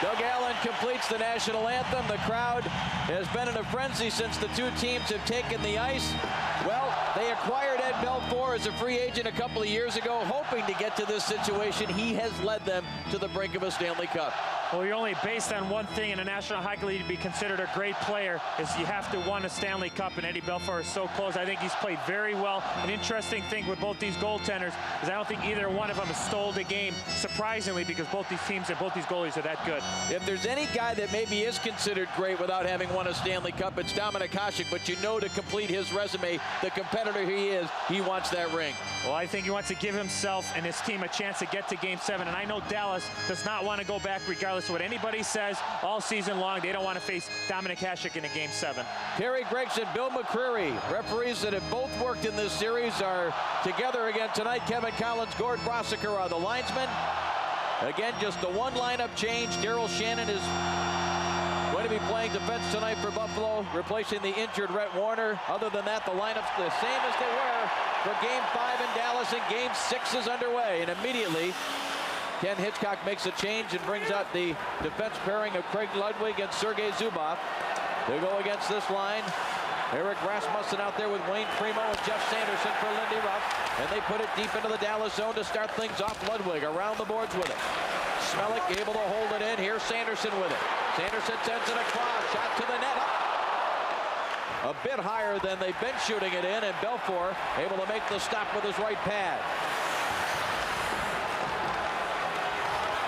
Doug Allen completes the national anthem. The crowd has been in a frenzy since the two teams have taken the ice. Well, they acquired Ed Belfour as a free agent a couple of years ago, hoping to get to this situation. He has led them to the brink of a Stanley Cup. Well, you're only based on one thing in the National Hockey League to be considered a great player is you have to win a Stanley Cup, and Eddie Belfour is so close. I think he's played very well. An interesting thing with both these goaltenders is I don't think either one of them has stole the game, surprisingly, because both these teams and both these goalies are that good. If there's any guy that maybe is considered great without having won a Stanley Cup, it's Dominik Hasek, but you know to complete his resume, the competitor he is, he wants that ring. Well, I think he wants to give himself and his team a chance to get to Game 7, and I know Dallas does not want to go back regardless of what anybody says all season long. They don't want to face Dominik Hasek in a Game 7. Terry Gregson, Bill McCreary, referees that have both worked in this series are together again tonight. Kevin Collins, Gord Brosiker are the linesmen. Again, just the one lineup change. Daryl Shannon is going to be playing defense tonight for Buffalo, replacing the injured Rhett Warner. Other than that, the lineup's the same as they were for Game 5 in Dallas, and Game 6 is underway. And immediately, Ken Hitchcock makes a change and brings out the defense pairing of Craig Ludwig and Sergei Zubov. They go against this line. Eric Rasmussen out there with Wayne Primo and Jeff Sanderson for Lindy Ruff. And they put it deep into the Dallas zone to start things off. Ludwig around the boards with it. Smelik able to hold it in. Here's Sanderson with it. Sanderson sends it across. Shot to the net. A bit higher than they've been shooting it in. And Belfour able to make the stop with his right pad.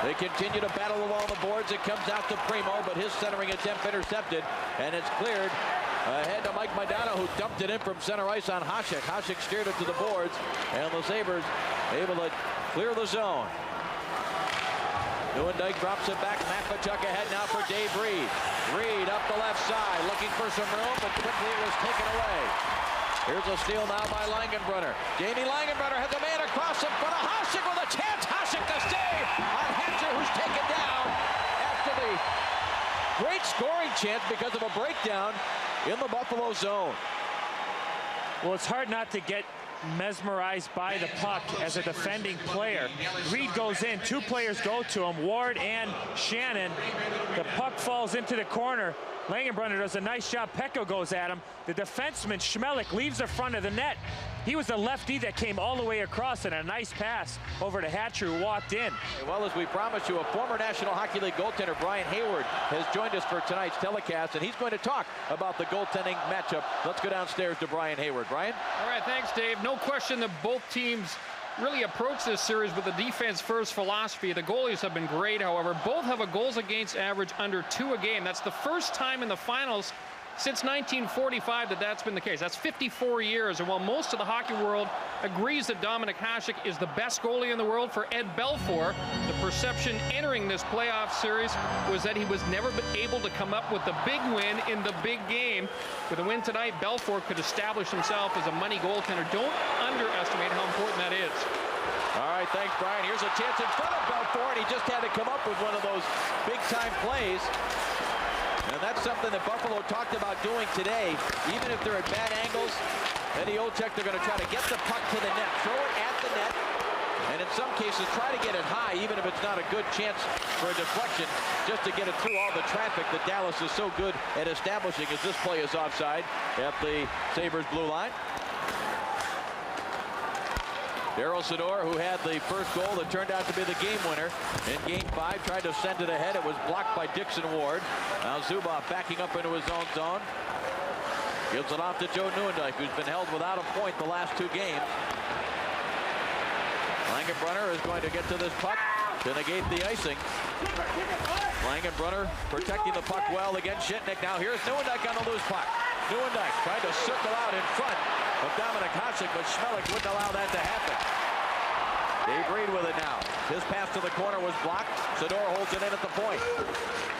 They continue to battle along the boards. It comes out to Primo, but his centering attempt intercepted, and it's cleared ahead to Mike Madonna, who dumped it in from center ice on Hasek. Hasek steered it to the boards, and the Sabres able to clear the zone. Nieuwendyk drops it back. Matt Tkachuk ahead now for Dave Reed. Reed up the left side, looking for some room, but quickly it was taken away. Here's a steal now by Langenbrunner. Jamie Langenbrunner has a man across in front of Hasek with a chance. Hasek to save on Hatcher, who's taken down after the great scoring chance because of a breakdown in the Buffalo zone. Well, it's hard not to get mesmerized by the puck as a defending player. Reed goes in, two players go to him, Ward and Shannon. The puck falls into the corner. Langenbrunner does a nice job. Pekka goes at him. The defenseman, Smelik, leaves the front of the net. He was the lefty that came all the way across, and a nice pass over to Hatcher, who walked in. Well, as we promised you, a former National Hockey League goaltender, Brian Hayward, has joined us for tonight's telecast, and he's going to talk about the goaltending matchup. Let's go downstairs to Brian Hayward. Brian? All right, thanks, Dave. No question that both teams really approach this series with a defense-first philosophy. The goalies have been great, however. Both have a goals-against average under 2 a game. That's the first time in the finals since 1945 that that's been the case. That's 54 years. And while most of the hockey world agrees that Dominik Hasek is the best goalie in the world, for Ed Belfour, the perception entering this playoff series was that he was never able to come up with the big win in the big game. With a win tonight, Belfour could establish himself as a money goaltender. Don't underestimate how important that is. All right, thanks, Brian. Here's a chance in front of Belfour, and he just had to come up with one of those big-time plays. And that's something that Buffalo talked about doing today. Even if they're at bad angles, Eddie Olczyk, they're going to try to get the puck to the net, throw it at the net, and in some cases try to get it high, even if it's not a good chance for a deflection, just to get it through all the traffic that Dallas is so good at establishing as this play is offside at the Sabres blue line. Daryl Sador, who had the first goal that turned out to be the game winner in Game 5, tried to send it ahead. It was blocked by Dixon Ward. Now Zubov backing up into his own zone. Gives it off to Joe Nieuwendyk, who's been held without a point the last 2 games. Langenbrunner is going to get to this puck to negate the icing. Langenbrunner protecting the puck well against Shitnik. Now here's Nieuwendyk on the loose puck. Nieuwendyk tried to circle out in front of Dominik Hasek, but Smelik wouldn't allow that to happen. Dave Reed with it now. His pass to the corner was blocked. Sador holds it in at the point.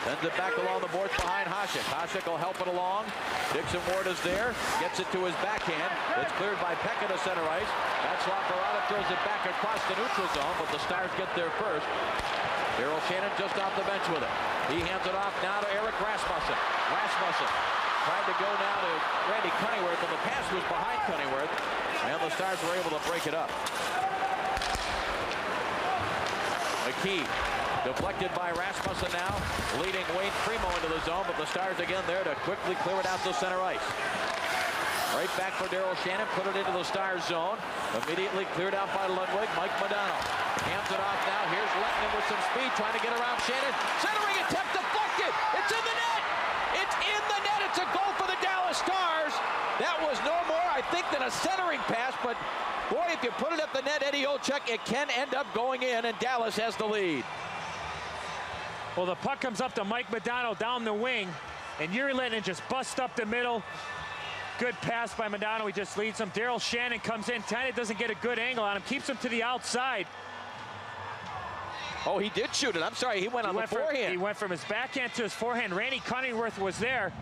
Sends it back along the boards behind Hasek. Hasek will help it along. Dixon Ward is there. Gets it to his backhand. It's cleared by Pekka to center ice. That's Laparada throws it back across the neutral zone, but the Stars get there first. Daryl Shannon just off the bench with it. He hands it off now to Eric Rasmussen. Rasmussen tried to go now to Randy Cunneyworth, and the pass was behind Cunneyworth, and the Stars were able to break it up. McKee Deflected by Rasmussen now, leading Wayne Primo into the zone, but the Stars again there to quickly clear it out to center ice. Right back for Daryl Shannon, put it into the Stars zone. Immediately cleared out by Ludwig. Mike Modano hands it off now. Here's Lettinen with some speed, trying to get around Shannon. Centering attempt deflected. It's in the net. It's in the net. It's a goal for the Dallas Stars. That was no more, I think, than a centering pass, but boy, if you put it at the net, Eddie Olczyk, it can end up going in, and Dallas has the lead. Well, the puck comes up to Mike Modano down the wing, and Yuri Lettinen just busts up the middle. Good pass by Modano. He just leads him. Daryl Shannon comes in, kind of doesn't get a good angle on him, keeps him to the outside. Oh, he did shoot it. I'm sorry, he went on the forehand. He went from his backhand to his forehand. Randy Cunningworth was there.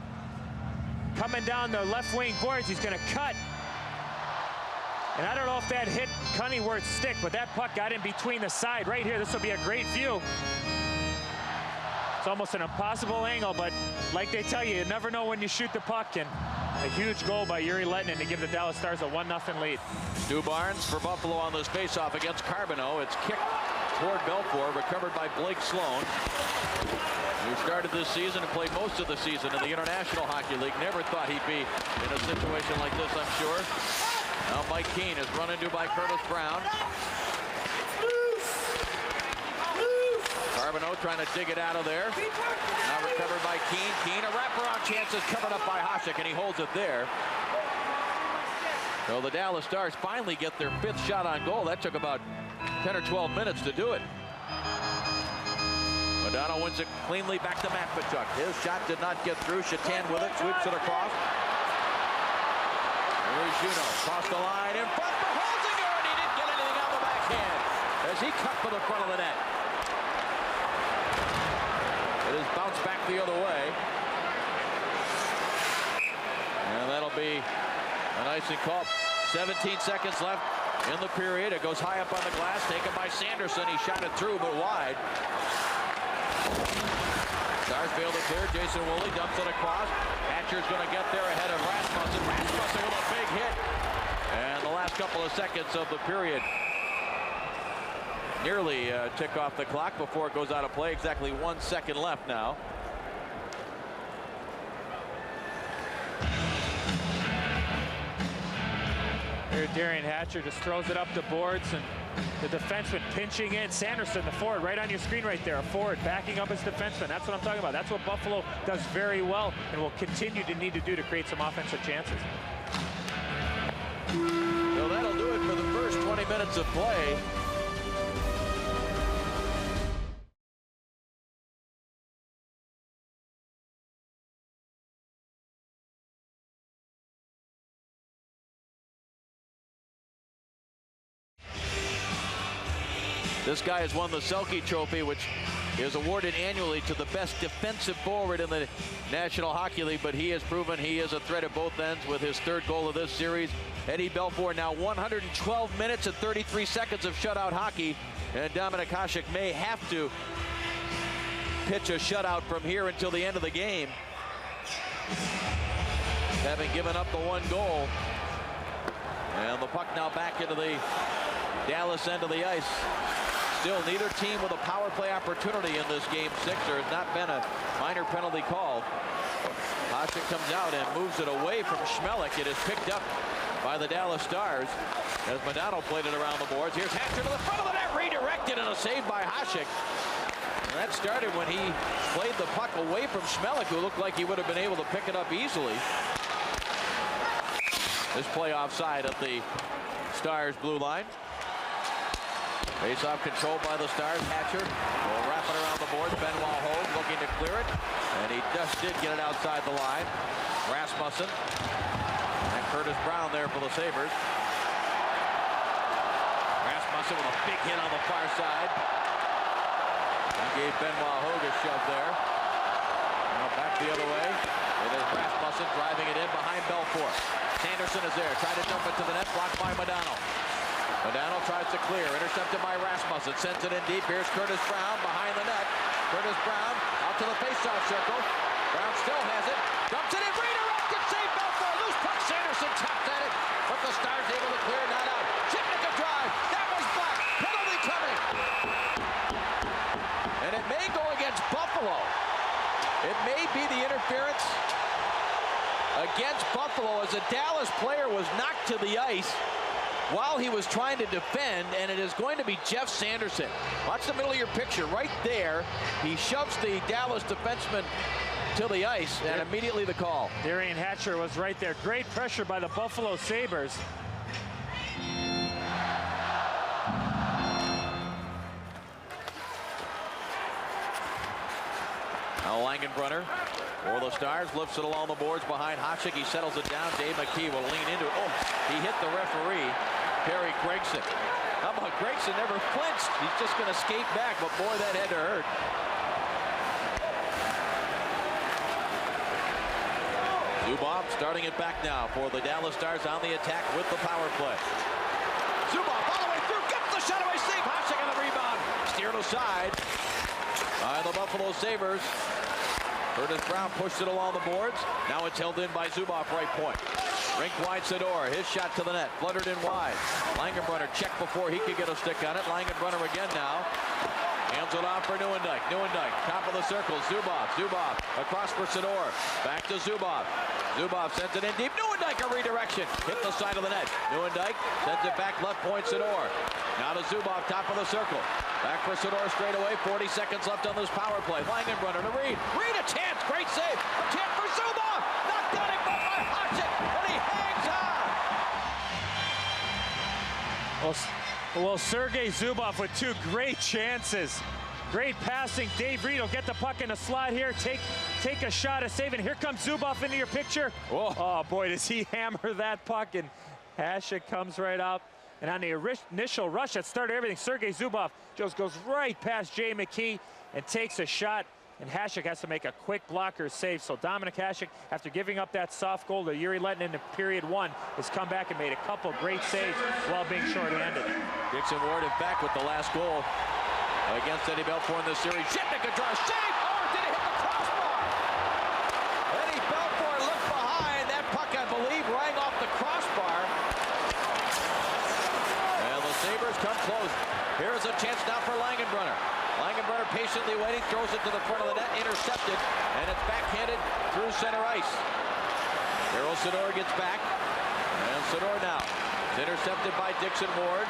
Coming down the left wing boards, he's going to cut. And I don't know if that hit Cunningworth's stick, but that puck got in between the side right here. This will be a great view. It's almost an impossible angle, but like they tell you, you never know when you shoot the puck. And a huge goal by Yuri Lettinen to give the Dallas Stars a 1-0 lead. Stu Barnes for Buffalo on this faceoff against Carbonneau. It's kicked toward Belfour, recovered by Blake Sloan, who started this season and played most of the season in the International Hockey League. Never thought he'd be in a situation like this, I'm sure. Now Mike Keane is run into by Curtis Brown. Carbonneau trying to dig it out of there. Now recovered by Keane. Keane, a wraparound chance is covered up by Hasek, and he holds it there. So the Dallas Stars finally get their 5th shot on goal. That took about 10 or 12 minutes to do it. Modano wins it cleanly back to Matvichuk. His shot did not get through. Shatan with it, sweeps it across. Here's Juno, cross the line in front for Holzinger, and he didn't get anything on the backhand as he cut for the front of the net. It is bounced back the other way. And that'll be an icing call. 17 seconds left in the period. It goes high up on the glass, taken by Sanderson. He shot it through, but wide. Stars failed to clear. Jason Woolley dumps it across. Hatcher's going to get there ahead of Rasmussen. Rasmussen with a big hit. And the last couple of seconds of the period nearly tick off the clock before it goes out of play. Exactly 1 second left now. Here, Darian Hatcher just throws it up the boards, and the defenseman pinching in. Sanderson, the forward, right on your screen right there. A forward backing up his defenseman. That's what I'm talking about. That's what Buffalo does very well and will continue to need to do to create some offensive chances. So that'll do it for the first 20 minutes of play. This guy has won the Selke Trophy, which is awarded annually to the best defensive forward in the National Hockey League, but he has proven he is a threat at both ends with his 3rd goal of this series. Eddie Belfour now 112 minutes and 33 seconds of shutout hockey, and Dominik Hasek may have to pitch a shutout from here until the end of the game, having given up the 1 goal. And the puck now back into the Dallas end of the ice. Still, neither team with a power play opportunity in this game 6. There has not been a minor penalty called. Hasek comes out and moves it away from Schmelik. It is picked up by the Dallas Stars as Modano played it around the boards. Here's Hatcher to the front of the net, redirected, and a save by Hasek. And that started when he played the puck away from Schmelik, who looked like he would have been able to pick it up easily. This play offside at the Stars blue line. Face-off controlled by the Stars. Hatcher will wrap it around the boards. Benoit Hogue looking to clear it, and he just did get it outside the line. Rasmussen and Curtis Brown there for the Sabres. Rasmussen with a big hit on the far side. He gave Benoit Hogue a shove there. Now back the other way. It is Rasmussen driving it in behind Belfour. Sanderson is there, trying to dump it to the net, blocked by Modano. Modano tries to clear, intercepted by Rasmussen, sends it in deep. Here's Curtis Brown behind the net. Curtis Brown out to the face-off circle. Brown still has it, dumps it in, redirected, save Belfour, loose puck. Sanderson tapped at it, but the Stars able to clear, not out. Chipnik a drive, that was blocked, penalty coming. as a Dallas player was knocked to the ice while he was trying to defend, and it is going to be Jeff Sanderson. Watch the middle of your picture right there. He shoves the Dallas defenseman to the ice, and immediately the call. Darian Hatcher was right there. Great pressure by the Buffalo Sabres. Now Langenbrunner for the Stars, lifts it along the boards behind Hasek. He settles it down. Dave McKee will lean into it. Oh, he hit the referee, Perry Gregson. How about Gregson never flinched? He's just going to skate back, but boy, that had to hurt. Zubov starting it back now for the Dallas Stars on the attack with the power play. Zubov all the way through, gets the shot away, save. Hasek on the rebound, steered aside by the Buffalo Sabres. Curtis Brown pushed it along the boards. Now it's held in by Zubov, right point. Rink wide Sador, his shot to the net, fluttered in wide. Langenbrunner checked before he could get a stick on it. Langenbrunner again now. Hands it off for Nieuwendyk. Nieuwendyk, top of the circle. Zubov across for Sador. Back to Zubov. Zubov sends it in deep. Nieuwendyk, a redirection. Hit the side of the net. Nieuwendyk sends it back left point Sador. Now to Zubov, top of the circle. Back for Sador straight away. 40 seconds left on this power play. Langenbrunner to Reed. Reed a chance. Great save. A chance for Zubov. Knocked down it by Hasek. And he hangs on. Well, Sergei Zubov with two great chances. Great passing. Dave Reed will get the puck in the slot here. Take a shot at saving. Here comes Zubov into your picture. Whoa. Oh, boy, does he hammer that puck. And Hasek comes right up. And on the initial rush that started everything, Sergei Zubov just goes right past Jay McKee and takes a shot. And Hasek has to make a quick blocker save. So Dominic Hasek, after giving up that soft goal to Yuri Lettinen in period 1, has come back and made a couple great saves while being shorthanded. Dixon Ward is back with the last goal against Eddie Belfour in this series. Zhitnik a draw, save! Oh, did it hit the crossbar? Eddie Belfour looked behind. That puck, I believe, rang off the crossbar. And the Sabres come close. Here's a chance now for Langenbrunner. Langenbrunner patiently waiting, throws it to the front of the net, intercepted, and it's backhanded through center ice. Daryl Sador gets back, and Sador now is intercepted by Dixon Ward.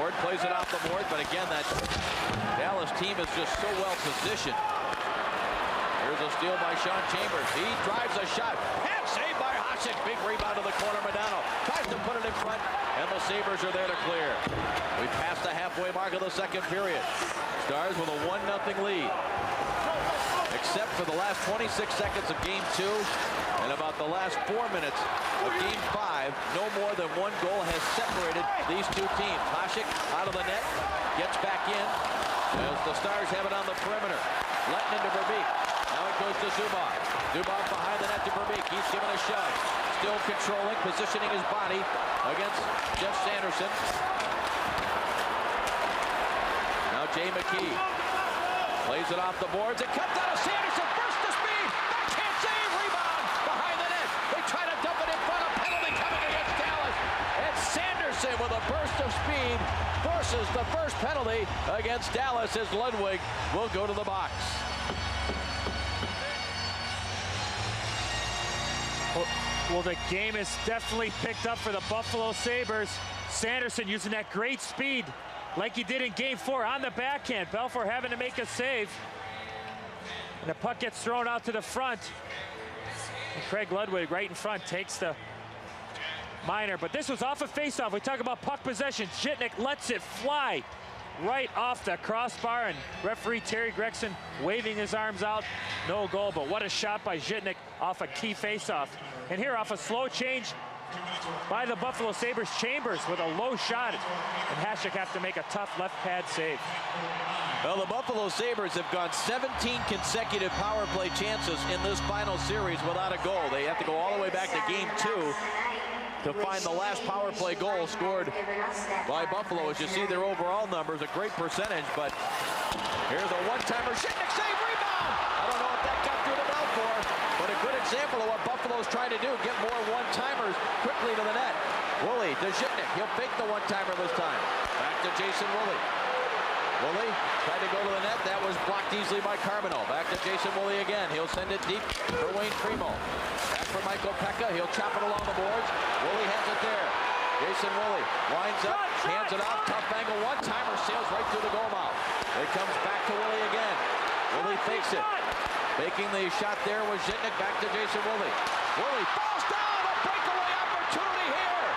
Ward plays it off the board, but again, that Dallas team is just so well positioned. Here's a steal by Sean Chambers. He drives a shot. Hand saved by Hasek. Big rebound to the corner. Modano tries to put it in front, and the Sabres are there to clear. We passed the halfway mark of the second period. Stars with a 1-0 lead. Except for the last 26 seconds of Game 2 and about the last 4 minutes of Game 5, no more than one goal has separated these two teams. Hasek out of the net, gets back in as the Stars have it on the perimeter. Lettinen to Verbeek. Now it goes to Zubov. Zubov behind the net to Verbeek. He's given a shove. Still controlling, positioning his body against Jeff Sanderson. Now Jay McKee plays it off the boards. It comes out of Sanderson. Burst to speed. Backhand save. Rebound behind the net. They try to dump it in front. A penalty coming against Dallas. And Sanderson with a burst of speed forces the first penalty against Dallas as Ludwig will go to the box. Well, the game is definitely picked up for the Buffalo Sabres. Sanderson using that great speed like he did in Game 4 on the backhand. Belfour having to make a save. And the puck gets thrown out to the front. And Craig Ludwig right in front takes the minor. But this was off a faceoff. We talk about puck possession. Zhitnik lets it fly right off the crossbar. And referee Terry Gregson waving his arms out. No goal, but what a shot by Zhitnik off a key faceoff. And here off a slow change by the Buffalo Sabres, Chambers with a low shot. And Hasek have to make a tough left pad save. Well, the Buffalo Sabres have gone 17 consecutive power play chances in this final series without a goal. They have to go all the way back to Game 2 to find the last power play goal scored by Buffalo. As you see their overall numbers, a great percentage, but here's a one-timer. Zhitnik save, rebound! I don't know if that got through the Belfour, but a good example of what Buffalo's trying to do, get more one-timers quickly to the net. Woolley to Zhitnik. He'll fake the one-timer this time. Back to Jason Woolley. Woolley tried to go to the net. That was blocked easily by Carbonneau. Back to Jason Woolley again. He'll send it deep for Wayne Primo. Back for Michael Pekka. He'll chop it along the boards. Woolley has it there. Jason Woolley winds up, hands it off. Tough angle. One-timer sails right through the goal mouth. It comes back to Woolley again. Woolley fakes it. Faking the shot there was Zhitnik. Back to Jason Woolley. Woolley falls down. A breakaway opportunity here.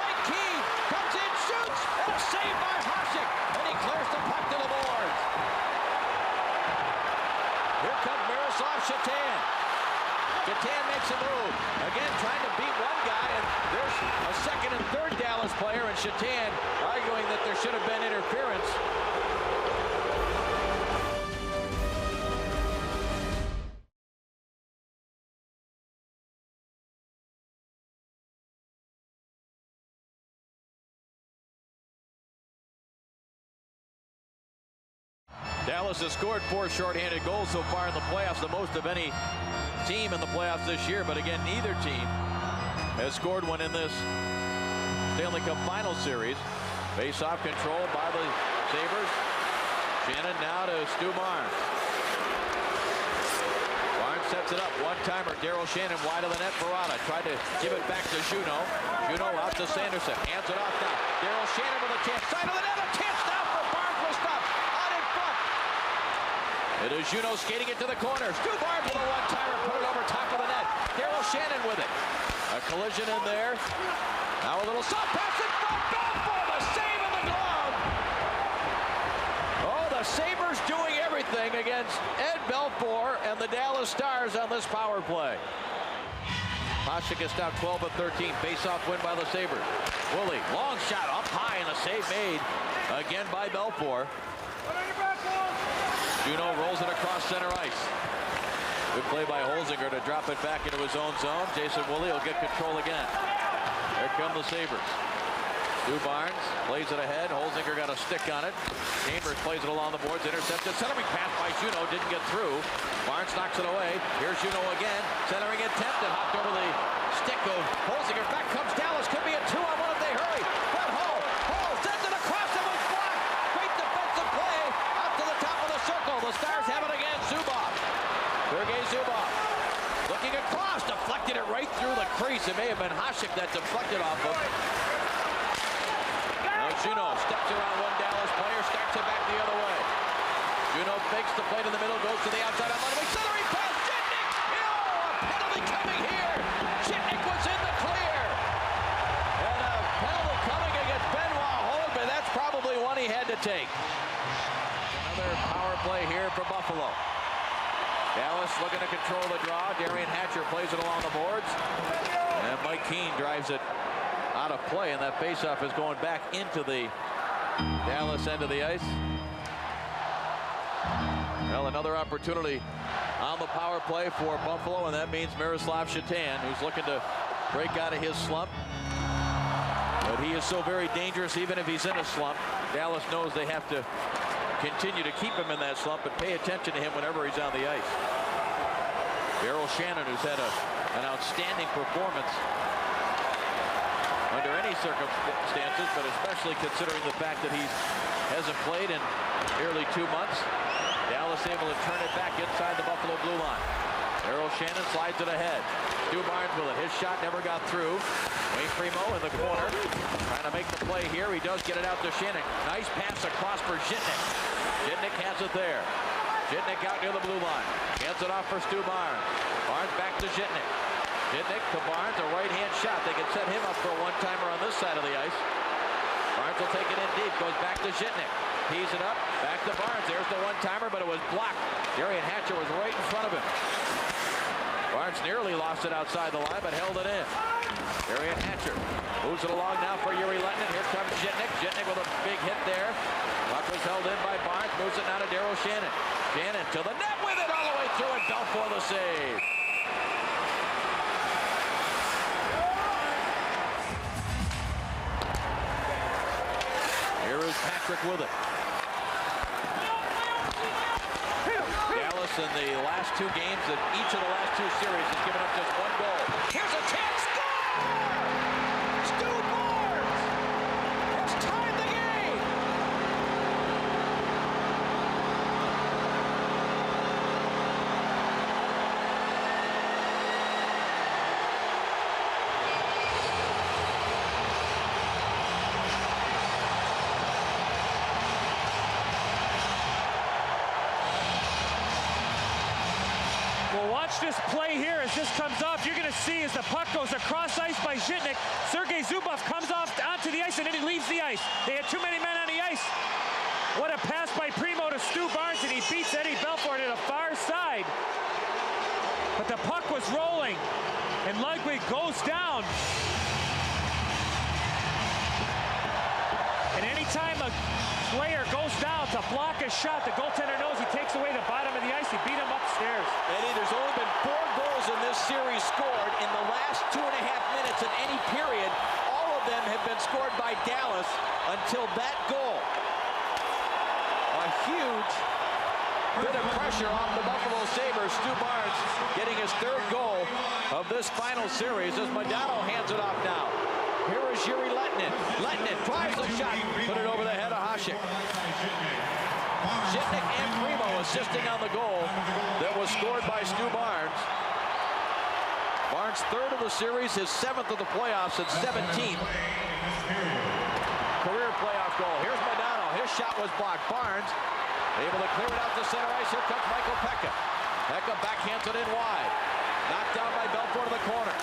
Mike Keane comes in, shoots, and a save by Hasek. And he clears the puck to the boards. Here comes Miroslav Shatan. Shatan makes a move. Again, trying to beat one guy, and there's a second and third Dallas player, and Shatan arguing that there should have been interference. Dallas has scored 4 shorthanded goals so far in the playoffs, the most of any team in the playoffs this year. But again, neither team has scored one in this Stanley Cup final series. Face-off control by the Sabres. Shannon now to Stu Barnes. Barnes sets it up. One-timer. Daryl Shannon wide of the net. Barada tried to give it back to Juno. Juno out to Sanderson. Hands it off now. Daryl Shannon with a chance. Side of the net. A chance now for Barnes will stop. Out in front. It is Juno skating it to the corner. Stu Barnes with a one-timer. Put it over top of the net. Daryl Shannon with it. A collision in there. Now a little soft pass in front. Belfour, the save in the glove. Oh, the Sabres doing everything against Ed Belfour and the Dallas Stars on this power play. Hasek is now 12 of 13. Face-off win by the Sabres. Woolley, long shot up high, and a save made again by Belfour. Juno rolls it across center ice. Good play by Holzinger to drop it back into his own zone. Jason Woolley will get control again. Here come the Sabres. Stu Barnes plays it ahead. Holzinger got a stick on it. Chambers plays it along the boards. Intercepted. Centering pass by Juno. Didn't get through. Barnes knocks it away. Here's Juno again. Centering attempt and hopped over the stick of Holzinger. Back comes Dallas. Could be a 2-on-1 if they hurry. But Hall sends it across. It was blocked. Great defensive play. Out to the top of the circle. The Stars have it again. Zubov. Sergei Zubov. Looking across. Deflected it right through the crease. It may have been Hasek that deflected off of. Juno steps around one Dallas player, starts it back the other way. Juno fakes the plate in the middle, goes to the outside on Ludwig. Centering pass, Zhitnik! A penalty coming here! Zhitnik was in the clear! And a penalty coming against Benoit Holtby. That's probably one he had to take. Another power play here for Buffalo. Dallas looking to control the draw. Darian Hatcher plays it along the boards. And Mike Keane drives it out of play, and that faceoff is going back into the Dallas end of the ice. Well, another opportunity on the power play for Buffalo, and that means Miroslav Shatan, who's looking to break out of his slump. But he is so very dangerous even if he's in a slump. Dallas knows they have to continue to keep him in that slump and pay attention to him whenever he's on the ice. Daryl Shannon, who's had an outstanding performance under any circumstances, but especially considering the fact that he hasn't played in nearly 2 months. Dallas able to turn it back inside the Buffalo blue line. Daryl Shannon slides it ahead. Stu Barnes with it. His shot never got through. Wayne Primo in the corner. Trying to make the play here. He does get it out to Shannon. Nice pass across for Zhitnik. Zhitnik has it there. Zhitnik out near the blue line. Hands it off for Stu Barnes. Barnes back to Zhitnik. Zhitnik to Barnes, a right-hand shot. They can set him up for a one-timer on this side of the ice. Barnes will take it in deep, goes back to Zhitnik. Tees it up, back to Barnes. There's the one-timer, but it was blocked. Darian Hatcher was right in front of him. Barnes nearly lost it outside the line, but held it in. Darian Hatcher moves it along now for Yuri Lettinen. Here comes Zhitnik. Zhitnik with a big hit there. Puck was held in by Barnes. Moves it now to Daryl Shannon. Shannon to the net with it all the way through, and Belfour the save. Here is Patrick with it. Dallas in the last 2 games of each of the last 2 series has given up just 1 goal. Here's a chance. Score! Stu Barnes has tied the game. watch this play here as this comes off. You're going to see as the puck goes across ice by Zhitnik, Sergei Zubov comes off onto the ice and then he leaves the ice. They had too many men on the ice. What a pass by Primo to Stu Barnes, and he beats Eddie Belfour to the far side. But the puck was rolling, and Ludwig goes down. And anytime a player goes down to block a shot, the goaltender knows he takes away the bottom of the ice. He beat him upstairs. Eddie, there's only been 4 goals in this series scored in the last 2.5 minutes in any period. All of them have been scored by Dallas until that goal. A huge bit of pressure off the Buffalo Sabres. Stu Barnes getting his 3rd goal of this final series as Modano hands it off now. Here is Yuri Letnin. Letnin tries the shot, put it over the head of Hasek. Zhitnik and Primo assisting on the goal that was scored by Stu Barnes. Barnes' 3rd of the series, his 7th of the playoffs, and 17th career playoff goal. Here's Modano. His shot was blocked. Barnes able to clear it out to center ice. Here comes Michael Pekka. Pekka backhands it in wide. Knocked down by Belfour to the corner.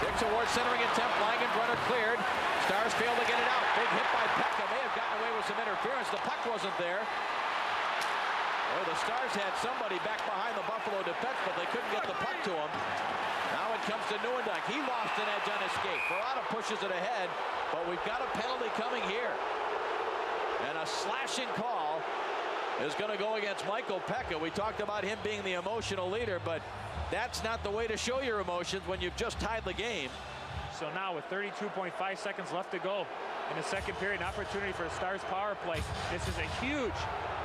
Dick towards centering attempt. Langenbrunner cleared. Stars failed to get it out. Big hit by Pekka. May have gotten away with some interference. The puck wasn't there. Oh, the Stars had somebody back behind the Buffalo defense, but they couldn't get the puck to him. Now it comes to Nieuwendyk. He lost an edge on his skate. Verrata pushes it ahead, but we've got a penalty coming here. And a slashing call is going to go against Michael Pekka. We talked about him being the emotional leader, but that's not the way to show your emotions when you've just tied the game. So now with 32.5 seconds left to go in the 2nd period, an opportunity for a Stars power play. This is a huge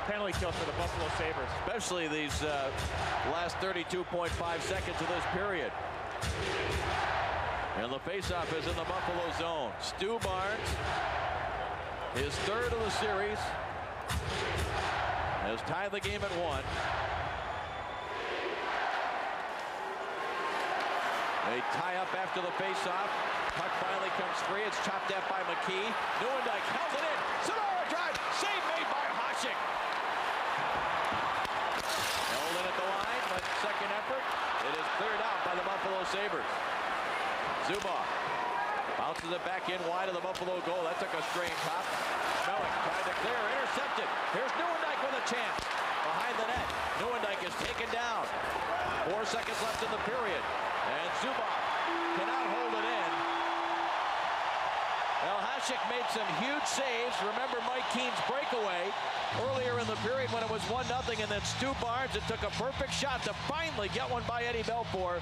penalty kill for the Buffalo Sabres. Especially these last 32.5 seconds of this period. And the faceoff is in the Buffalo zone. Stu Barnes, his 3rd of the series, has tied the game at 1. They tie up after the faceoff. Puck finally comes free. It's chopped at by McKee. Nieuwendyk held it in. Sonora drive. Save made by Hasek. Held in at the line, but 2nd effort. It is cleared out by the Buffalo Sabres. Zubov bounces it back in wide of the Buffalo goal. That took a strange hop. Mellick tried to clear, intercepted. Here's Nieuwendyk with a chance. Behind the net, Nieuwendyk is taken down. 4 seconds left in the period. And Zubov cannot hold it in. Well, Hasek made some huge saves. Remember Mike Keene's breakaway earlier in the period when it was 1-0, and then Stu Barnes, it took a perfect shot to finally get one by Eddie Belfour.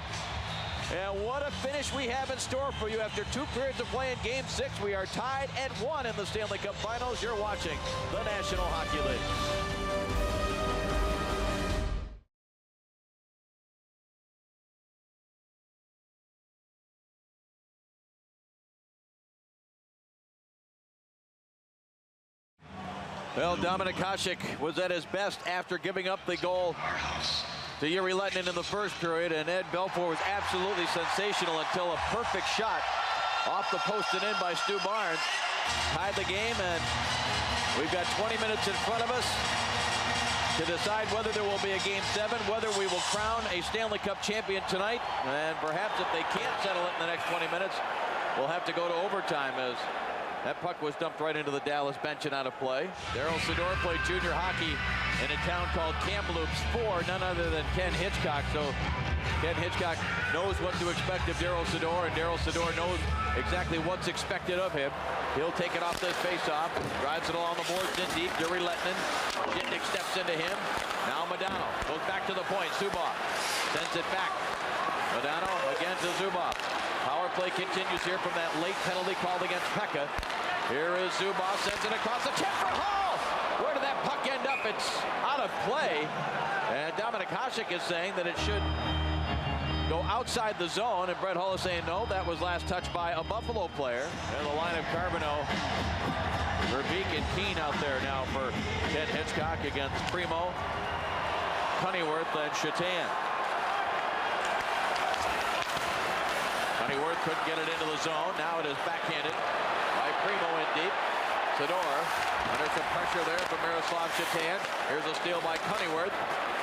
And what a finish we have in store for you. After 2 periods of play in Game 6, we are tied at 1 in the Stanley Cup Finals. You're watching the National Hockey League. Well, Dominik Hasek was at his best after giving up the goal to Yuri Letnin in the 1st period, and Ed Belfour was absolutely sensational until a perfect shot off the post and in by Stu Barnes tied the game, and we've got 20 minutes in front of us to decide whether there will be a Game 7, whether we will crown a Stanley Cup champion tonight, and perhaps if they can't settle it in the next 20 minutes, we'll have to go to overtime, as that puck was dumped right into the Dallas bench and out of play. Darryl Sydor played junior hockey in a town called Kamloops for none other than Ken Hitchcock. So Ken Hitchcock knows what to expect of Darryl Sydor, and Darryl Sydor knows exactly what's expected of him. He'll take it off this faceoff, drives it along the boards in deep. Yuri Letnin, Zhitnik steps into him. Now Modano goes back to the point. Zubov sends it back. Modano again to Zubov. Power play continues here from that late penalty called against Pekka. Here is Zubov, sends it across the tip for Hall. Where did that puck end up? It's out of play. And Dominik Hasek is saying that it should go outside the zone. And Brett Hull is saying, no, that was last touched by a Buffalo player. And the line of Carbonneau, Verbeek, and Keene out there now for Ken Hitchcock against Primo, Cunnyworth, and Shatan. Cunnyworth couldn't get it into the zone. Now it is backhanded by Primo in deep. Sydor under some pressure there from Miroslav Shatan. Here's a steal by Cunnyworth.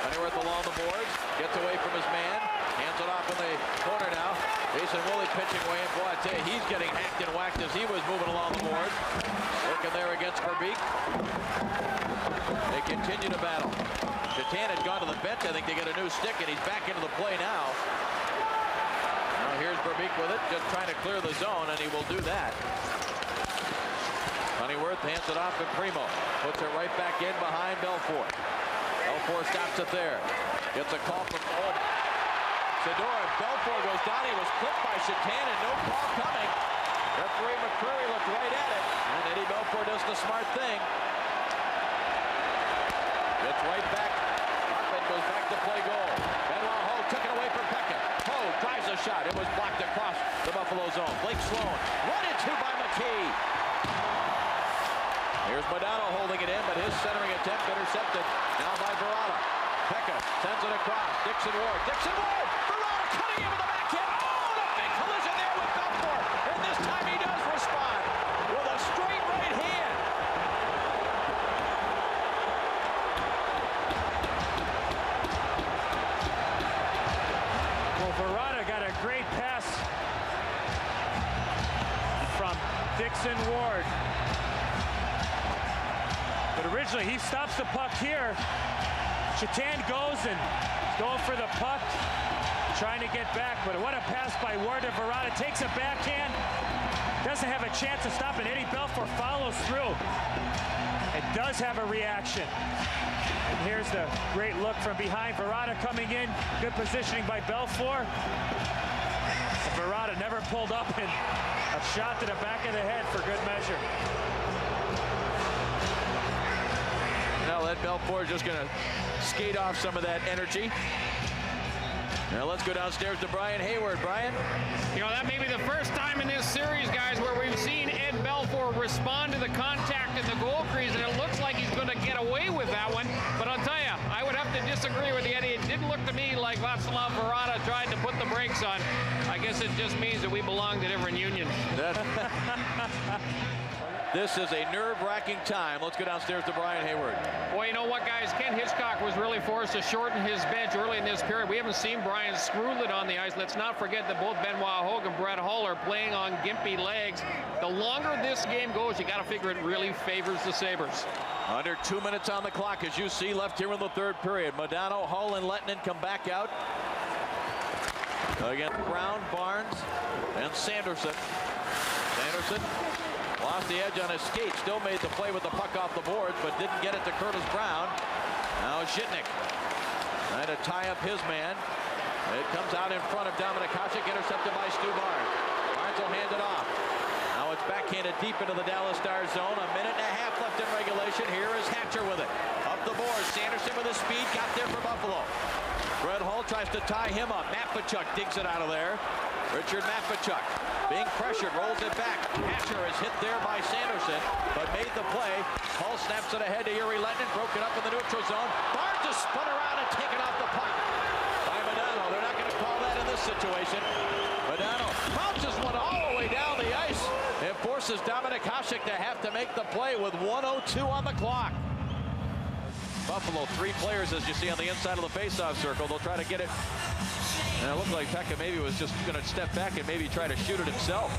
Cunnyworth along the boards. Gets away from his man. Hands it off in the corner now. Jason Woolley pitching away, and boy, I tell you, he's getting hacked and whacked as he was moving along the board. Looking there against Verbeek. They continue to battle. Chatan had gone to the bench, I think, to get a new stick, and he's back into the play now. Now here's Verbeek with it, just trying to clear the zone, and he will do that. Honeyworth hands it off to Primo. Puts it right back in behind Belfour. Belfour stops it there. Gets a call from Sador. Belfour goes down. He was clipped by Chatan, and no call coming. Referee McCreary looked right at it, and Eddie Belfour does the smart thing. Gets right back up and goes back to play goal. Benoit Ho took it away from Pekka. Ho tries a shot. It was blocked across the Buffalo zone. Blake Sloan run into by McKee. Here's Modano holding it in, but his centering attempt intercepted now by Verrata. Pekka sends it across. Dixon Ward. Dixon Ward! Verrata cutting into the backhand. Oh, and a big collision there with Belfour. And this time he does respond with a straight right hand. Well, Verrata got a great pass from Dixon Ward. But originally, he stops the puck here. Chatan goes and going for the puck, trying to get back. But what a pass by Ward to Verrata. Takes a backhand. Doesn't have a chance to stop it. Eddie Belfour follows through. It does have a reaction. And here's the great look from behind. Verrata coming in. Good positioning by Belfour. And Verrata never pulled up, and a shot to the back of the head for good measure. Now that Belfour is just going to skate off some of that energy. Now let's go downstairs to Brian Hayward. Brian? You know, that may be the first time in this series, guys, where we've seen Ed Belfour respond to the contact in the goal crease, and it looks like he's going to get away with that one. But I'll tell you, I would have to disagree with Eddie. It didn't look to me like Václav Verrata tried to put the brakes on. I guess it just means that we belong to different unions. This is a nerve-wracking time. Let's go downstairs to Brian Hayward. Well, you know what, guys? Ken Hitchcock was really forced to shorten his bench early in this period. We haven't seen Brian Screwlett on the ice. Let's not forget that both Benoit Hogue and Brett Hull are playing on gimpy legs. The longer this game goes, you got to figure it really favors the Sabres. Under 2 minutes on the clock, as you see, left here in the third period. Modano, Hull, and Lettinen come back out. Again, Brown, Barnes, and Sanderson. Sanderson lost the edge on his skate, still made the play with the puck off the boards, but didn't get it to Curtis Brown. Now Zhitnik trying to tie up his man. It comes out in front of Dominik Hasek, intercepted by Stu Barnes. Barnes will hand it off. Now it's backhanded deep into the Dallas Stars zone. A minute and a half left in regulation. Here is Hatcher with it. Up the board. Sanderson with his speed, got there for Buffalo. Brett Hull tries to tie him up. Matvichuk digs it out of there. Richard Matvichuk being pressured, rolls it back. Hatcher is hit there by Sanderson, but made the play. Hull snaps it ahead to Yuri Lettinen, broken up in the neutral zone. Barnes just spun around and taken off the puck by Modano. They're not going to call that in this situation. Modano bounces one all the way down the ice and forces Dominik Hasek to have to make the play with 1:02 on the clock. Buffalo, 3 players, as you see on the inside of the faceoff circle. They'll try to get it. And it looked like Pekka maybe was just going to step back and maybe try to shoot it himself.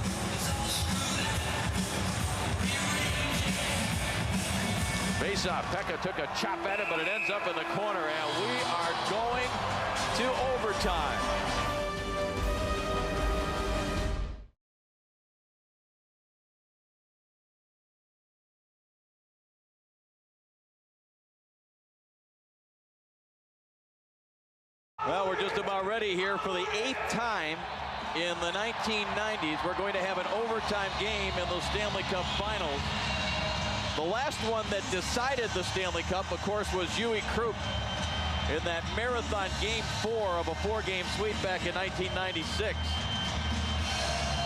Faceoff, Pekka took a chop at it, but it ends up in the corner, and we are going to overtime. Well, we're just about ready here for the 8th time in the 1990s. We're going to have an overtime game in the Stanley Cup Finals. The last one that decided the Stanley Cup, of course, was Huey Krupp in that marathon Game 4 of a 4-game sweep back in 1996.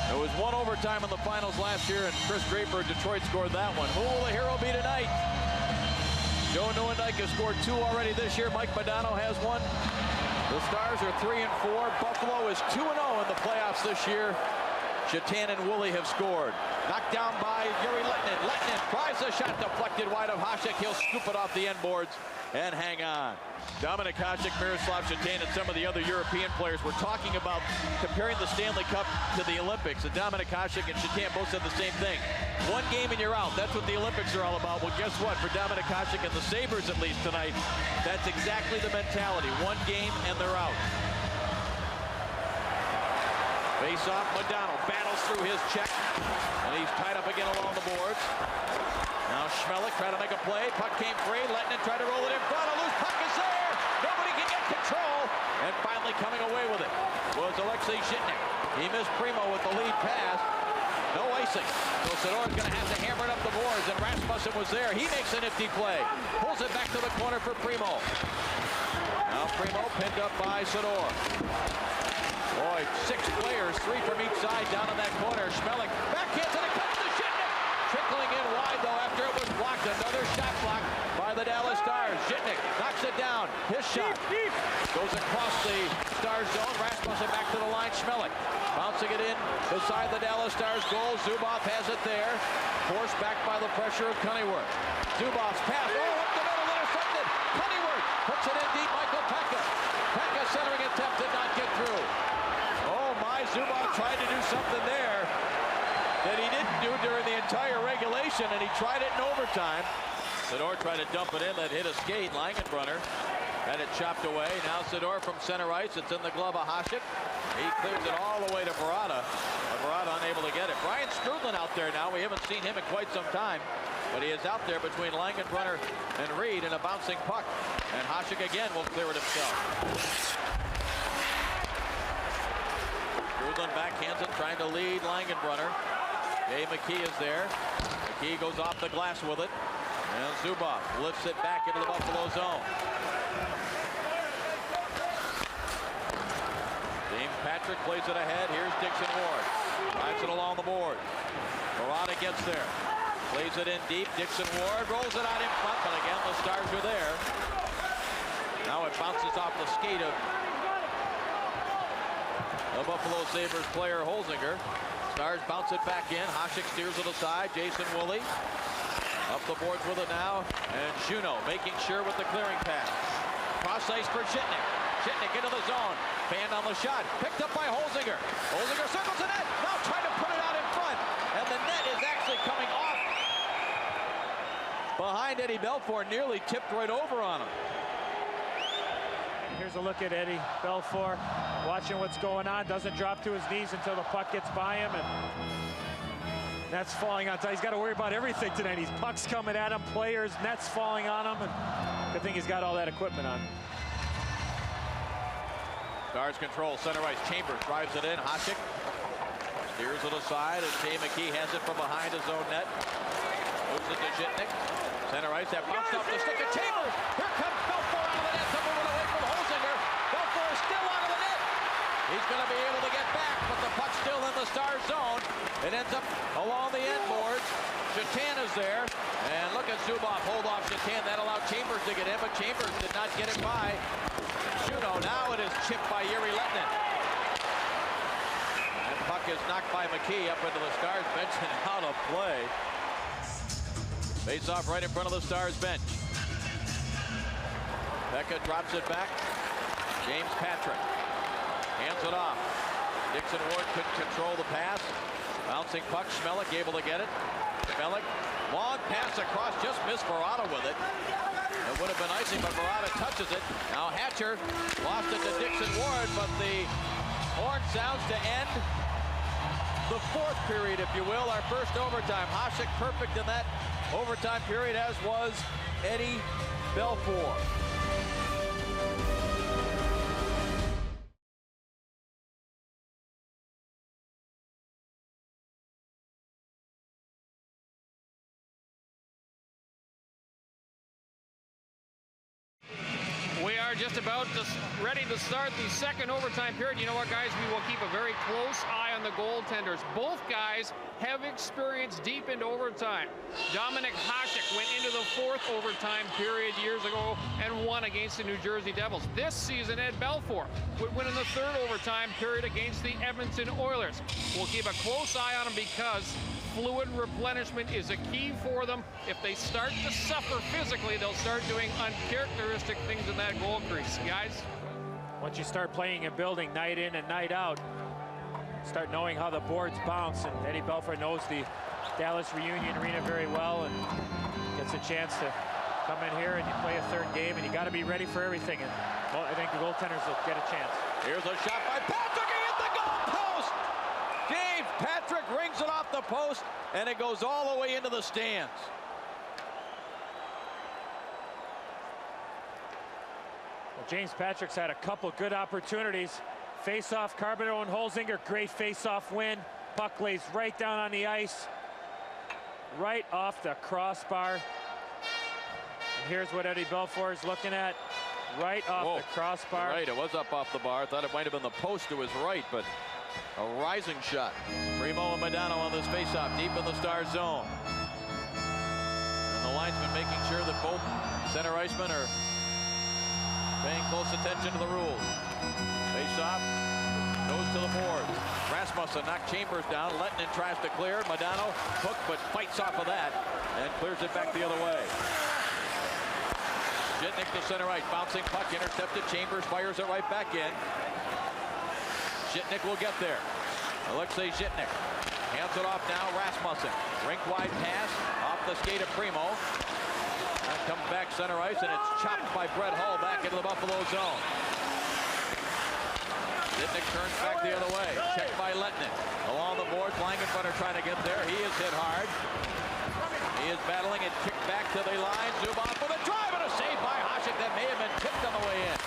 There was one overtime in the finals last year, and Chris Draper of Detroit scored that one. Who will the hero be tonight? Joe Nieuwendyk has scored 2 already this year. Mike Modano has 1. The Stars are 3-4. Buffalo is 2-0 in the playoffs this year. Shatan and Woolley have scored. Knocked down by Yuri Letnin. Letnin tries a shot deflected wide of Hasek. He'll scoop it off the end boards and hang on. Dominik Hasek, Miroslav Shatan, and some of the other European players were talking about comparing the Stanley Cup to the Olympics. And Dominik Hasek and Shatan both said the same thing. One game and you're out. That's what the Olympics are all about. Well, guess what? For Dominik Hasek and the Sabres, at least tonight, that's exactly the mentality. One game and they're out. Face-off, Modano battles through his check, and he's tied up again along the boards. Now Schmelik trying to make a play. Puck came free. Letnin tried to roll it in front. A loose puck is there. Nobody can get control. And finally coming away with it was Alexei Zhitnik. He missed Primo with the lead pass. No icing. So Sador's going to have to hammer it up the boards, and Rasmussen was there. He makes a nifty play. Pulls it back to the corner for Primo. Now Primo pinned up by Sador. Boy, 6 players, 3 from each side down in that corner. Schmelik backhands and it comes to Zhitnik. Trickling in wide, though, after it was blocked. Another shot blocked by the Dallas Stars. Zhitnik knocks it down. His shot goes across the Stars zone. Rasmussen back to the line. Schmelik bouncing it in beside the Dallas Stars goal. Zubov has it there. Forced back by the pressure of Cunningham. Zubov's pass. Oh, up the middle, intercepted. Cunningham puts it in deep. Michael Pekka. Pekka centering attempt did not get through. Zubov tried to do something there that he didn't do during the entire regulation, and he tried it in overtime. Sador tried to dump it in, that hit a skate. Langenbrunner had it chopped away. Now Sador from center ice. It's in the glove of Hasek. He clears it all the way to Barada. Barada unable to get it. Brian Strudlin out there now. We haven't seen him in quite some time, but he is out there between Langenbrunner and Reed in a bouncing puck. And Hasek again will clear it himself. Strudlin backhands it, trying to lead Langenbrunner. Jay McKee is there. McKee goes off the glass with it. And Zubov lifts it back into the Buffalo zone. James Patrick plays it ahead. Here's Dixon Ward. Drives it along the board. Barada gets there. Plays it in deep. Dixon Ward rolls it out in front, but again, the Stars are there. Now it bounces off the skate of the Buffalo Sabres player Holzinger. Stars bounce it back in. Hasek steers it aside. Jason Woolley up the boards with it now. And Juneau making sure with the clearing pass. Cross ice for Zhitnik. Zhitnik into the zone. Banned on the shot. Picked up by Holzinger. Holzinger circles the net. Now trying to put it out in front. And the net is actually coming off behind Eddie Belfour. Nearly tipped right over on him. Here's a look at Eddie Belfour, watching what's going on. Doesn't drop to his knees until the puck gets by him, and that's falling on top. He's got to worry about everything tonight. He's pucks coming at him, players, nets falling on him, and good thing he's got all that equipment on. Stars control, center ice. Chambers drives it in. Hasek steers it aside, and Jay McKee has it from behind his own net. Moves it to Zhitnik. Center ice, that bounced off the stick of Chambers. Here comes Belfour out of the net to move it away from Holzinger. Belfour is still out of the net. He's going to be able to get back, but the puck's still in the Stars zone. It ends up along the end boards. Shatan is there, and look at Zubov hold off Shatan. That allowed Chambers to get in, but Chambers did not get it by Juneau. Now it is chipped by Yuri Letnin. And puck is knocked by McKee up into the Stars bench and out of play. Face off right in front of the Stars bench. Pekka drops it back. James Patrick hands it off. Dixon Ward couldn't control the pass. Bouncing puck. Schmelik able to get it. Schmelik, long pass across, just missed Barada with it. It would have been icing, but Barada touches it. Now Hatcher lost it to Dixon Ward, but the horn sounds to end the fourth period, if you will, our first overtime. Hasek perfect in that overtime period, as was Eddie Belfour. just about ready to start the second overtime period. You know what, guys? We will keep a very close eye on the goaltenders. Both guys have experience deep into overtime. Dominik Hasek went into the fourth overtime period years ago and won against the New Jersey Devils. This season, Ed Belfour would win in the third overtime period against the Edmonton Oilers. We'll keep a close eye on them because fluid replenishment is a key for them. If they start to suffer physically, they'll start doing uncharacteristic things in that goal crease. Guys? Once you start playing and building night in and night out, start knowing how the boards bounce, and Eddie Belfour knows the Dallas Reunion Arena very well and gets a chance to come in here and you play a third game, and you got to be ready for everything. And well, I think the goaltenders will get a chance. Here's a shot by Patrick. He hit the goal post. James Patrick rings it off the post, and it goes all the way into the stands. Well, James Patrick's had a couple good opportunities. Face-off, Carbonneau and Holzinger, great face-off win. Puck lays right down on the ice, right off the crossbar. And here's what Eddie Belfour is looking at, right off the crossbar. Right, it was up off the bar. I thought it might have been the post to his right, but a rising shot. Primo and Modano on this face-off, deep in the star zone. And the linesman making sure that both center icemen are paying close attention to the rules. Face-off, goes to the boards. Rasmussen knocked Chambers down. Lettinen tries to clear. Modano hooked, but fights off of that and clears it back the other way. Žitnik to center ice, bouncing puck, intercepted. Chambers fires it right back in. Žitnik will get there. Alexei Žitnik hands it off now. Rasmussen, rink-wide pass off the skate of Primo. That comes back center ice, and it's chopped by Brett Hull back into the Buffalo zone. Žitnik turns back the other way. Checked by Lettinen. Along the boards, Langenbrunner trying to get there. He is hit hard. He is battling it, kicked back to the line. Zubov with a drive and a save by Hasek that may have been tipped on the way in.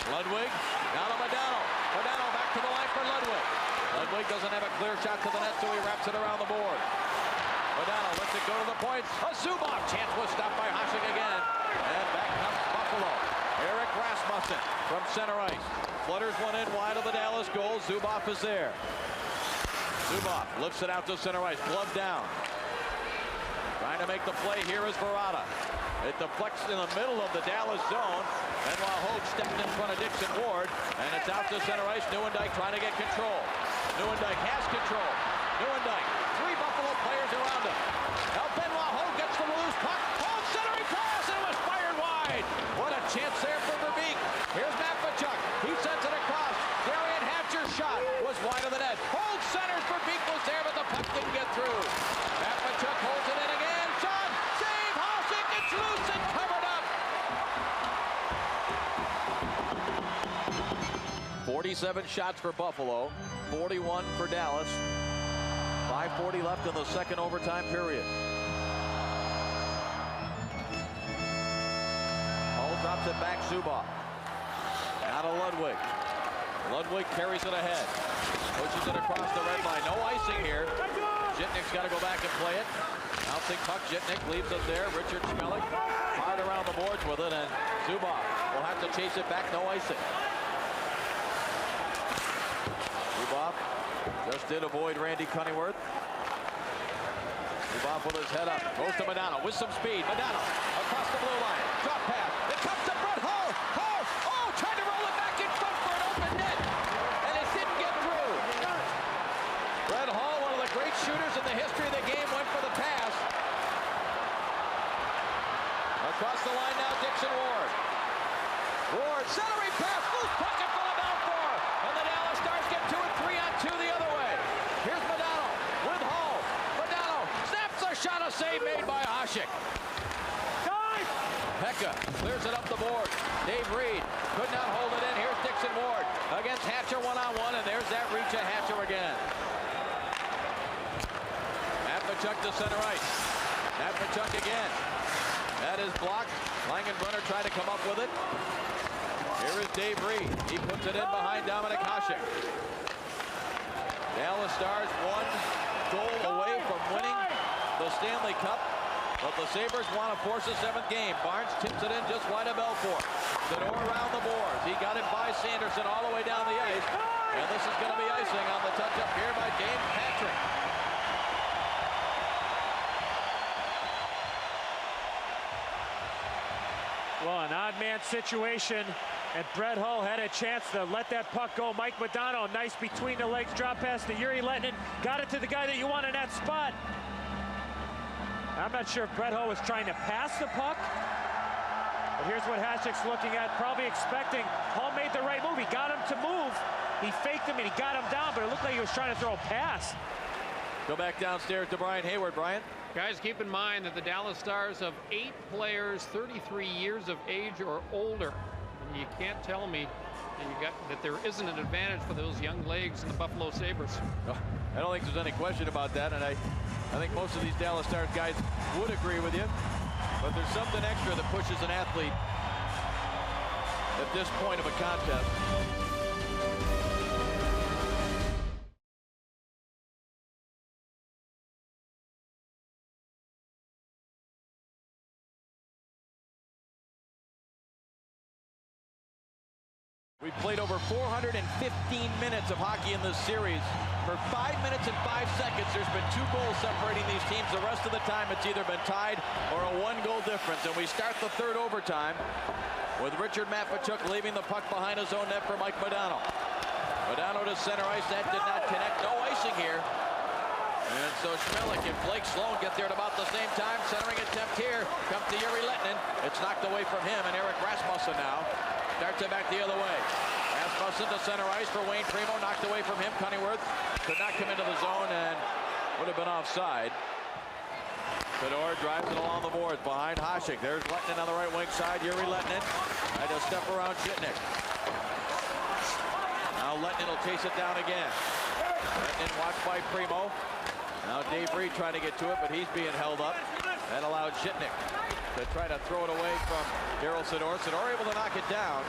Ludwig, down to Modano. Modano back to the line for Ludwig. Ludwig doesn't have a clear shot to the net, so he wraps it around the board. Modano lets it go to the point. A Zubov chance was stopped by Hasek again. And back comes Buffalo. Eric Rasmussen from center ice. Flutters one in wide of the Dallas goal. Zubov is there. Zubov lifts it out to center ice. Glove down. Trying to make the play here is Verrata. It deflects in the middle of the Dallas zone. And while Hogue stepped in front of Dixon Ward, and it's out to center ice. Nieuwendyk trying to get control. Nieuwendyk has control. Nieuwendyk, three Buffalo players around him. Now Benoit Hogue gets the loose puck. Hogue centering pass, and it was fired wide. What a chance there for Verbeek. Here's Matvichuk. He sends it across. Darian Hatcher's shot was wide of the net. Hogue centers. Verbeek was there, but the puck didn't get through. Matvichuk holds it in again. Shot. Save. Hasek gets loose and covered up. 47 shots for Buffalo. 41 for Dallas. 5:40 left in the second overtime period. Hull drops it back. Zubov. Now to Ludwig. Ludwig carries it ahead. Pushes it across the red line. No icing here. Žitnik's got to go back and play it. Bouncing puck. Žitnik leaves it there. Richard Schmelik hard around the boards with it, and Zubov will have to chase it back. No icing. Zubov just did avoid Randy Cunningworth. Zubov with his head up. Goes to Modano with some speed. Modano across the blue line. Drop pass. It comes to Brett Hull. Hull. Oh, tried to roll it back in front for an open net. And it didn't get through. Brett Hull, one of the great shooters in the history of the game, went for the pass. Across the line now, Dixon Ward. Ward, centering pass. Loose puck in front of Belfour. And the Dallas Stars get 2 and 3 on 2 the other way. Here's Modano with Hull. Modano snaps a shot, a save made by Hasek. Pekka clears it up the board. Dave Reed could not hold it in. Here's Dixon Ward against Hatcher one-on-one, and there's that reach of Hatcher again. Matvichuk to center ice. Matvichuk again. That is blocked. Langenbrunner tried to come up with it. Here is Dave Reed. He puts it in behind Dominik Hasek. Dallas Stars 1 goal away from winning the Stanley Cup. But the Sabres want to force a 7th game. Barnes tips it in just wide of Belfour. Sador around the boards. He got it by Sanderson all the way down the ice. And this is going to be icing on the touch-up here by James Patrick. Well, an odd man situation, and Brett Hull had a chance to let that puck go. Mike Modano, nice between the legs drop pass to Yuri Lettinen. Got it to the guy that you want in that spot. I'm not sure if Brett Hull was trying to pass the puck, but here's what Hasek's looking at, probably expecting. Hull made the right move. He got him to move. He faked him and he got him down, but it looked like he was trying to throw a pass. Go back downstairs to Brian Hayward. Brian? Guys, keep in mind that the Dallas Stars have 8 players 33 years of age or older. And you can't tell me that there isn't an advantage for those young legs in the Buffalo Sabres. No, I don't think there's any question about that, and I think most of these Dallas Stars guys would agree with you. But there's something extra that pushes an athlete at this point of a contest. We've played over 415 minutes of hockey in this series. For 5 minutes and 5 seconds, there's been 2 goals separating these teams. The rest of the time, it's either been tied or a 1-goal difference. And we start the 3rd overtime with Richard Matvichuk leaving the puck behind his own net for Mike Modano. Modano to center ice. That did not connect. No icing here. And so Schmelik and Blake Sloan get there at about the same time. Centering attempt here comes to Yuri Lettinen. It's knocked away from him, and Eric Rasmussen now starts it back the other way. Rasmussen to center ice for Wayne Primo. Knocked away from him. Cunningworth could not come into the zone and would have been offside. Sador drives it along the boards behind Hasek. There's Lettinen on the right wing side. Yuri Lettinen tried to step around Shitnik. Now Lettinen will chase it down again. Lettinen watched by Primo. Now Dave Reed trying to get to it, but he's being held up. That allowed Shitnik to try to throw it away from Daryl Sador. Sador able to knock it down.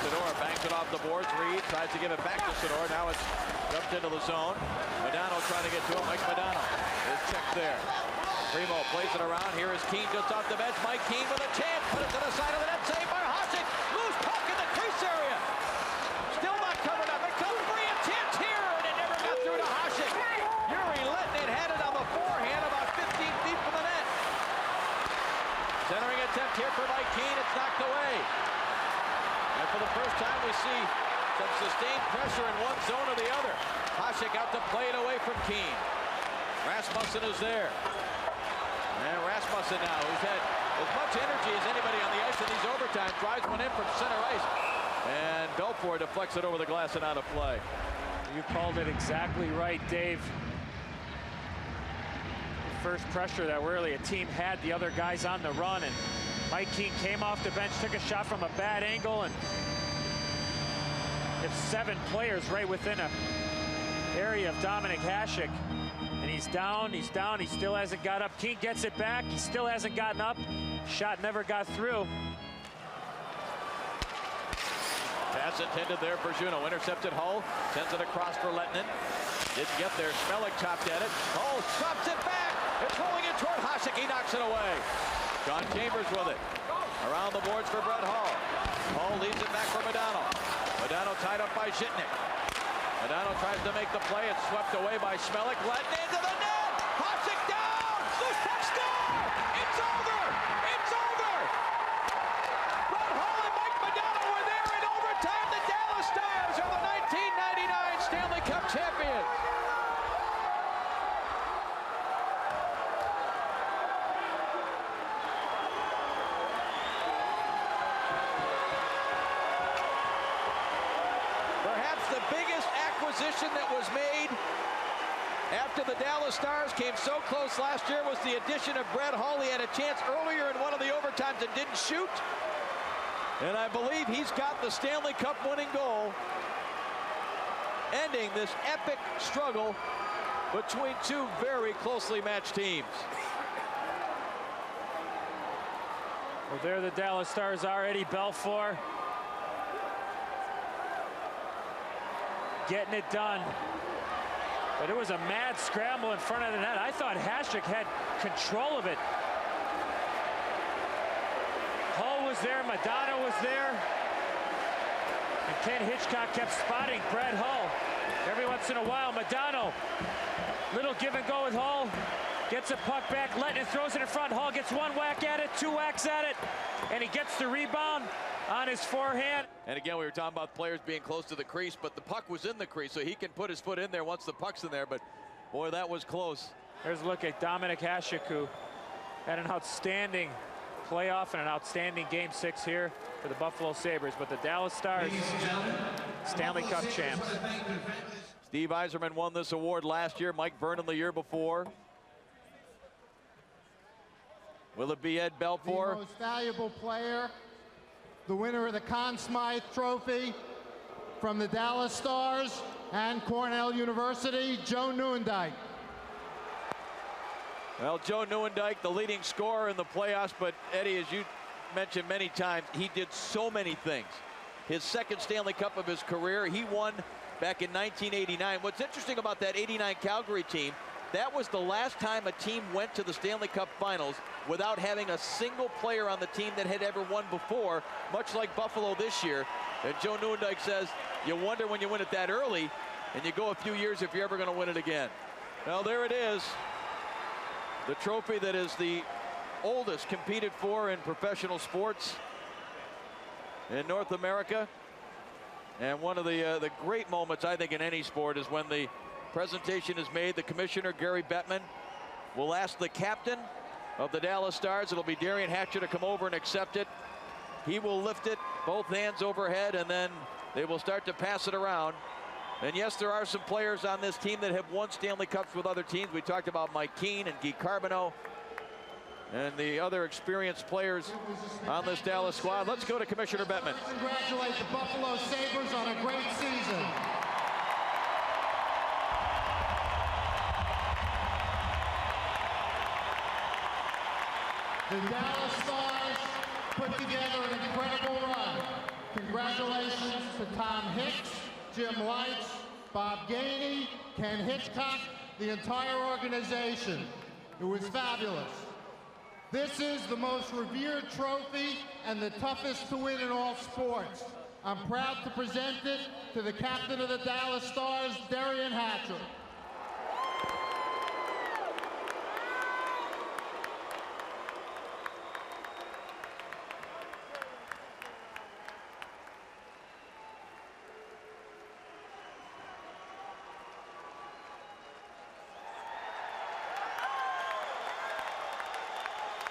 Sador banks it off the boards. Reed tries to give it back to Sador. Now it's dumped into the zone. Modano trying to get to it. Mike Modano is checked there. Primo plays it around. Here is Keane just off the bench. Mike Keane with a chance. Put it to the side of the net. Saved by Hasek. Loose puck in the crease area. Still not covered up. It comes free and chance here, and it never got through to Hasek. Yuri Lettinen had it on the forehand about 15 feet from the net. Centering attempt here for Mike Keane. It's knocked away. And for the first time, we see some sustained pressure in one zone or the other. Hasek out to play it away from Keane. Rasmussen is there. And Rasmussen now, who's had as much energy as anybody on the ice in these overtimes, drives one in from center ice. And Belfour deflects it over the glass and out of play. You called it exactly right, Dave. First pressure that really a team had the other guys on the run, and Mike Keane came off the bench, took a shot from a bad angle, and it's 7 players right within a area of Dominic Hasek, and he's down, he still hasn't got up. Keane gets it back, he still hasn't gotten up. Shot never got through. Pass intended there for Juneau. Intercepted Hull, sends it across for Lettinen. Didn't get there. Schmelik chopped at it. Hull drops it back. It's rolling in toward Hasek. He knocks it away. John Chambers with it. Around the boards for Brett Hull. Hull leads it back for Modano. Modano tied up by Shitnik. Modano tries to make the play. It's swept away by Schmelik. Lettinen into the net. Hasek down. Loose puck score. It's over. It's over. Brett Hull and Mike Modano were there in overtime. The Dallas Stars are the 1999 Stanley Cup champions. Perhaps the biggest acquisition that was made after the Dallas Stars came so close last year was the addition of Brett Hull. He had a chance earlier in one of the overtimes and didn't shoot. And I believe he's got the Stanley Cup winning goal, ending this epic struggle between 2 very closely matched teams. Well, there the Dallas Stars are. Eddie Belfour getting it done. But it was a mad scramble in front of the net. I thought Hasek had control of it. Hull was there, Madonna was there. And Ken Hitchcock kept spotting Brad Hull. Every once in a while, Madonna, little give and go with Hull. Gets a puck back, Lettinen throws it in front. Hull gets one whack at it, two whacks at it, and he gets the rebound on his forehand. And again, we were talking about players being close to the crease, but the puck was in the crease, so he can put his foot in there once the puck's in there. But boy, that was close. There's a look at Dominik Hasek, who had an outstanding playoff and an outstanding Game 6 here for the Buffalo Sabres. But the Dallas Stars, Stanley Cup champs. Steve Yzerman won this award last year, Mike Vernon the year before. Will it be Ed Belfour? The most valuable player, the winner of the Conn Smythe Trophy from the Dallas Stars and Cornell University, Joe Nieuwendyk. Well, Joe Nieuwendyk, the leading scorer in the playoffs, but Eddie, as you mentioned many times, he did so many things. His second Stanley Cup of his career, he won back in 1989. What's interesting about that 89 Calgary team, that was the last time a team went to the Stanley Cup Finals without having a single player on the team that had ever won before, much like Buffalo this year. And Joe Nieuwendyk says, you wonder when you win it that early, and you go a few years if you're ever going to win it again. Well, there it is. The trophy that is the oldest competed for in professional sports in North America. And one of the great moments, I think, in any sport is when the presentation is made. The commissioner, Gary Bettman, will ask the captain of the Dallas Stars, it'll be Derian Hatcher, to come over and accept it. He will lift it, both hands overhead, and then they will start to pass it around. And yes, there are some players on this team that have won Stanley Cups with other teams. We talked about Mike Keane and Guy Carbonneau and the other experienced players on this Dallas squad. Let's go to Commissioner Bettman. Congratulate the Buffalo Sabres on a great season. The Dallas Stars put together an incredible run. Congratulations to Tom Hicks, Jim Lights, Bob Gainey, Ken Hitchcock, the entire organization. It was fabulous. This is the most revered trophy and the toughest to win in all sports. I'm proud to present it to the captain of the Dallas Stars, Derian Hatcher.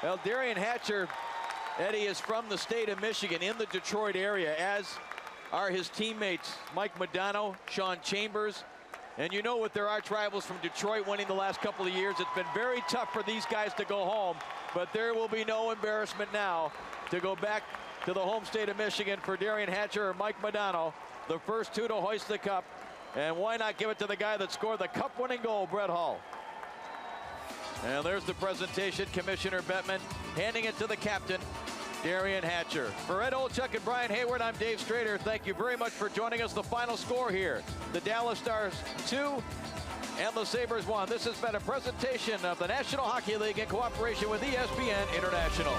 Well, Derian Hatcher, Eddie, is from the state of Michigan, in the Detroit area, as are his teammates Mike Modano, Sean Chambers. And you know, with their arch rivals from Detroit winning the last couple of years, it's been very tough for these guys to go home. But there will be no embarrassment now to go back to the home state of Michigan for Derian Hatcher or Mike Modano, the first two to hoist the cup. And why not give it to the guy that scored the cup-winning goal, Brett Hull. And there's the presentation, Commissioner Bettman handing it to the captain, Derian Hatcher. For Ed Olczyk and Brian Hayward, I'm Dave Strader. Thank you very much for joining us. The final score here, the Dallas Stars 2 and the Sabres 1. This has been a presentation of the National Hockey League in cooperation with ESPN International.